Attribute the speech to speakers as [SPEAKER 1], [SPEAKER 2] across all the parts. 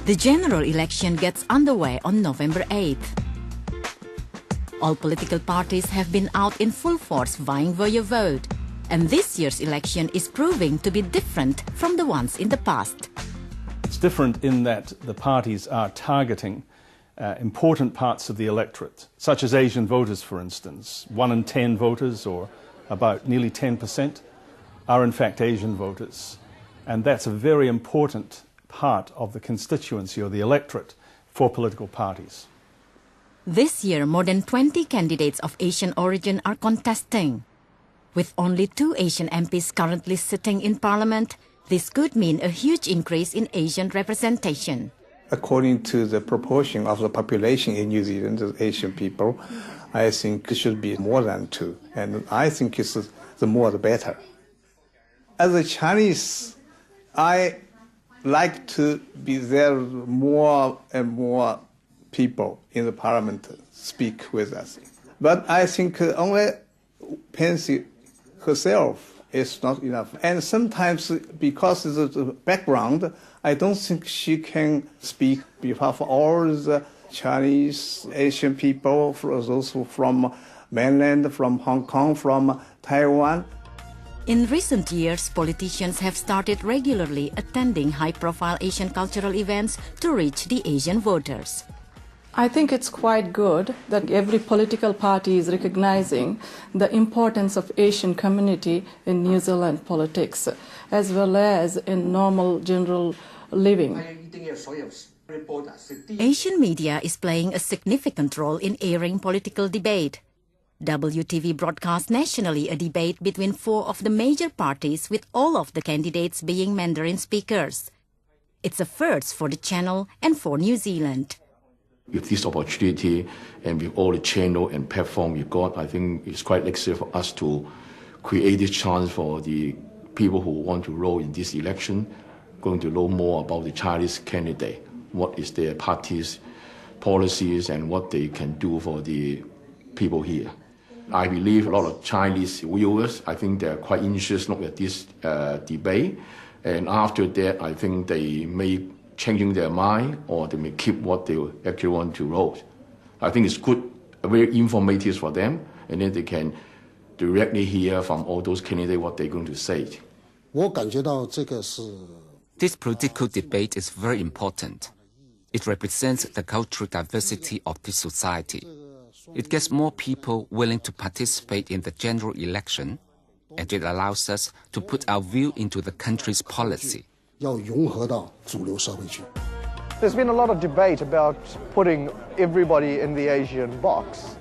[SPEAKER 1] The general election gets underway on November 8th. All political parties have been out in full force vying for your vote, and this year's election is proving to be different from the ones in the past.
[SPEAKER 2] It's different in that the parties are targeting important parts of the electorate, such as Asian voters, for instance. 1 in 10 voters, or about nearly 10%, are in fact Asian voters. And that's a very important part of the constituency or the electorate for political parties.
[SPEAKER 1] This year, more than 20 candidates of Asian origin are contesting. With only 2 Asian MPs currently sitting in Parliament, this could mean a huge increase in Asian representation.
[SPEAKER 3] According to the proportion of the population in New Zealand, the Asian people, I think it should be more than 2. And I think it's the more the better. As a Chinese, I like to be there more and more people in the Parliament speak with us. But I think only Pansy herself is not enough. And sometimes, because of the background, I don't think she can speak on behalf of all the Chinese, Asian people, for those from mainland, from Hong Kong, from Taiwan.
[SPEAKER 1] In recent years, politicians have started regularly attending high-profile Asian cultural events to reach the Asian voters.
[SPEAKER 4] I think it's quite good that every political party is recognizing the importance of Asian community in New Zealand politics, as well as in normal general living.
[SPEAKER 1] Asian media is playing a significant role in airing political debate. WTV broadcasts nationally a debate between 4 of the major parties, with all of the candidates being Mandarin speakers. It's a first for the channel and for New Zealand.
[SPEAKER 5] With this opportunity and with all the channel and platform we got, I think it's quite necessary for us to create this chance for the people who want to roll in this election, going to know more about the Chinese candidate, what is their party's policies and what they can do for the people here. I believe a lot of Chinese viewers, I think they're quite interested to look at this debate. And after that, I think they may changing their mind, or they may keep what they actually want to vote. I think it's good, very informative for them, and then they can directly hear from all those candidates what they're going to say.
[SPEAKER 6] This political debate is very important. It represents the cultural diversity of this society. It gets more people willing to participate in the general election, and it allows us to put our view into the country's policy.
[SPEAKER 7] There's been a lot of debate about putting everybody in the Asian box.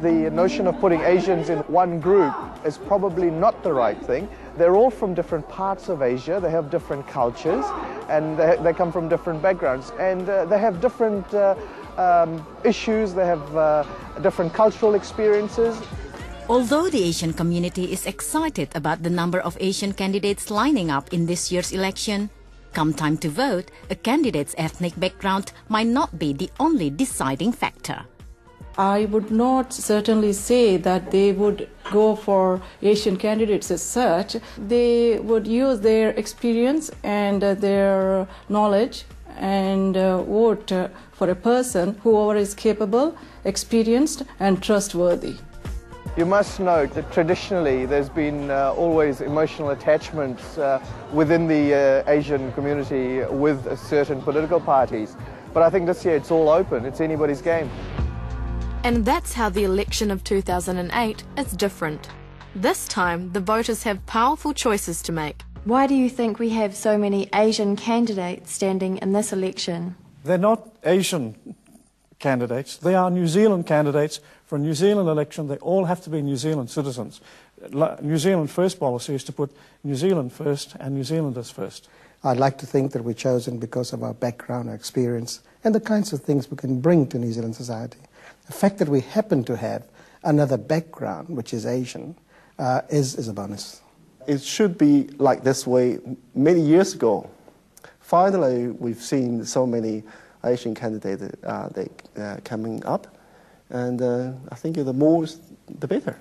[SPEAKER 7] The notion of putting Asians in one group is probably not the right thing. They're all from different parts of Asia, they have different cultures, and they come from different backgrounds, and they have different issues, they have different cultural experiences.
[SPEAKER 1] Although the Asian community is excited about the number of Asian candidates lining up in this year's election, come time to vote, a candidate's ethnic background might not be the only deciding factor.
[SPEAKER 4] I would not certainly say that they would go for Asian candidates as such. They would use their experience and their knowledge and vote for a person who is capable, experienced and trustworthy.
[SPEAKER 7] You must note that traditionally there's been always emotional attachments within the Asian community with certain political parties. But I think this year it's all open, it's anybody's game.
[SPEAKER 8] And that's how the election of 2008 is different. This time, the voters have powerful choices to make.
[SPEAKER 9] Why do you think we have so many Asian candidates standing in this election?
[SPEAKER 10] They're not Asian candidates, they are New Zealand candidates. For a New Zealand election, they all have to be New Zealand citizens. New Zealand First policy is to put New Zealand first and New Zealanders first.
[SPEAKER 11] I'd like to think that we're chosen because of our background, our experience, and the kinds of things we can bring to New Zealand society. The fact that we happen to have another background, which is Asian, is a bonus.
[SPEAKER 12] It should be like this way many years ago. Finally, we've seen so many Asian candidates coming up, and I think the more, the better.